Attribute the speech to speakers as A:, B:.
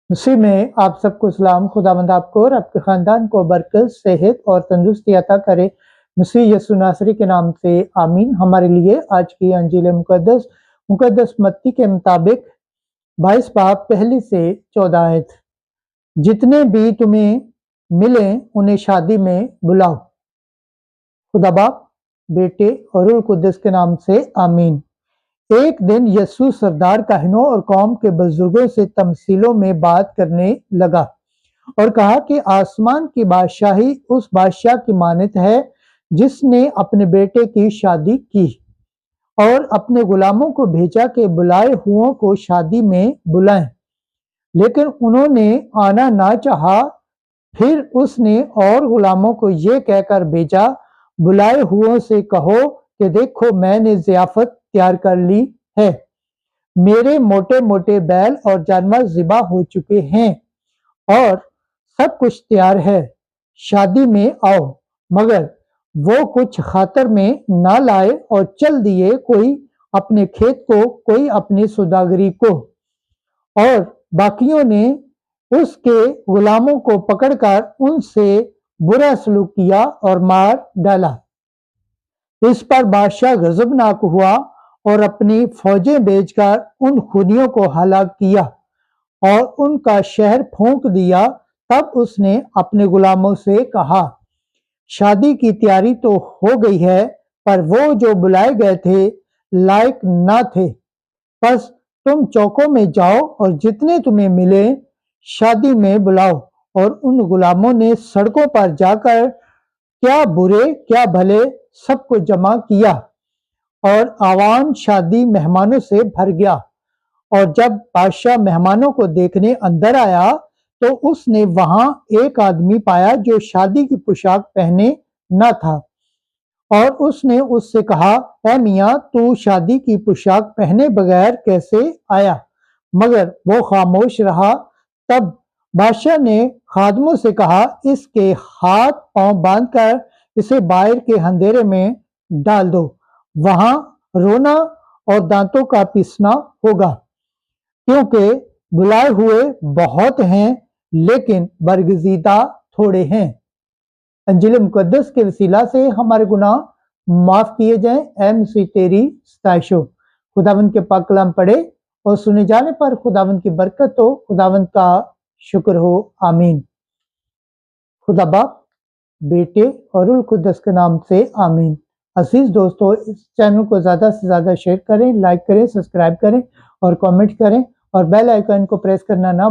A: मसीह में आप सबको सलाम। खुदावंद आपको और आपके ख़ानदान को बरकत, सेहत और तंदुरुस्ती अता करे। मसीह यीशु नासरी के नाम से आमीन। हमारे लिए आज की अंजील मुकद्दस मत्ती के मुताबिक 22 बाब पहली से 14 आयत। जितने भी तुम्हें मिले उन्हें शादी में बुलाओ। खुदा बाप, बेटे और रूह कुद्दस के नाम से आमीन। एक दिन यीशु सरदार काहिनों और कौम के बुजुर्गों से तमसीलों में बात करने लगा और कहा कि आसमान की बादशाही उस बादशाह की मानत है जिसने अपने बेटे की शादी की और अपने गुलामों को भेजा कि बुलाए हुओं को शादी में बुलाएं। लेकिन उन्होंने आना ना चाहा। फिर उसने और गुलामों को ये कहकर भेजा, बुलाए हुओं से कहो कि देखो मैंने ज़ियाफत तैयार कर ली है। मेरे मोटे मोटे बैल और जानवर ज़िबा हो चुके हैं और सब कुछ तैयार है। शादी में आओ। मगर वो कुछ खातर में ना लाए और चल दिए, कोई अपने खेत को, कोई अपनी सौदागरी को। और बाकियों ने उसके गुलामों को पकड़कर उनसे बुरा सलूक किया और मार डाला। इस पर बादशाह गजबनाक हुआ और अपनी फौजें भेजकर उन खूनियों को हलाक किया और उनका शहर फूंक दिया। तब उसने अपने गुलामों से कहा, शादी की तैयारी तो हो गई है, पर वो जो बुलाए गए थे लायक ना थे। बस तुम चौकों में जाओ और जितने तुम्हें मिले शादी में बुलाओ। और उन गुलामों ने सड़कों पर जाकर क्या बुरे क्या भले सबको जमा किया और आवाम शादी मेहमानों से भर गया। और जब बादशाह मेहमानों को देखने अंदर आया तो उसने वहां एक आदमी पाया जो शादी की पोशाक पहने न था। और उसने उससे कहा, ऐ मियाँ, तू शादी की पोशाक पहने बगैर कैसे आया? मगर वो खामोश रहा। तब बादशाह ने खादमों से कहा, इसके हाथ पांव बांधकर इसे बाहर के अंधेरे में डाल दो। वहां रोना और दांतों का पीसना होगा, क्योंकि बुलाए हुए बहुत हैं लेकिन बरगजीदा थोड़े हैं। अंजील मुकद्दस के वसीला से हमारे गुनाह माफ किए जाएं। ऐ मसीह तेरी सताइश हो। खुदावंद के पाक कलाम पढ़े और सुने जाने पर खुदावंद की बरकत हो। खुदावंद का शुक्र हो। आमीन। खुदा बाप, बेटे और रूह कुद्दस के नाम से आमीन। अजीज दोस्तों, इस चैनल को ज़्यादा से ज़्यादा शेयर करें, लाइक करें, सब्सक्राइब करें और कमेंट करें और बेल आइकन को प्रेस करना ना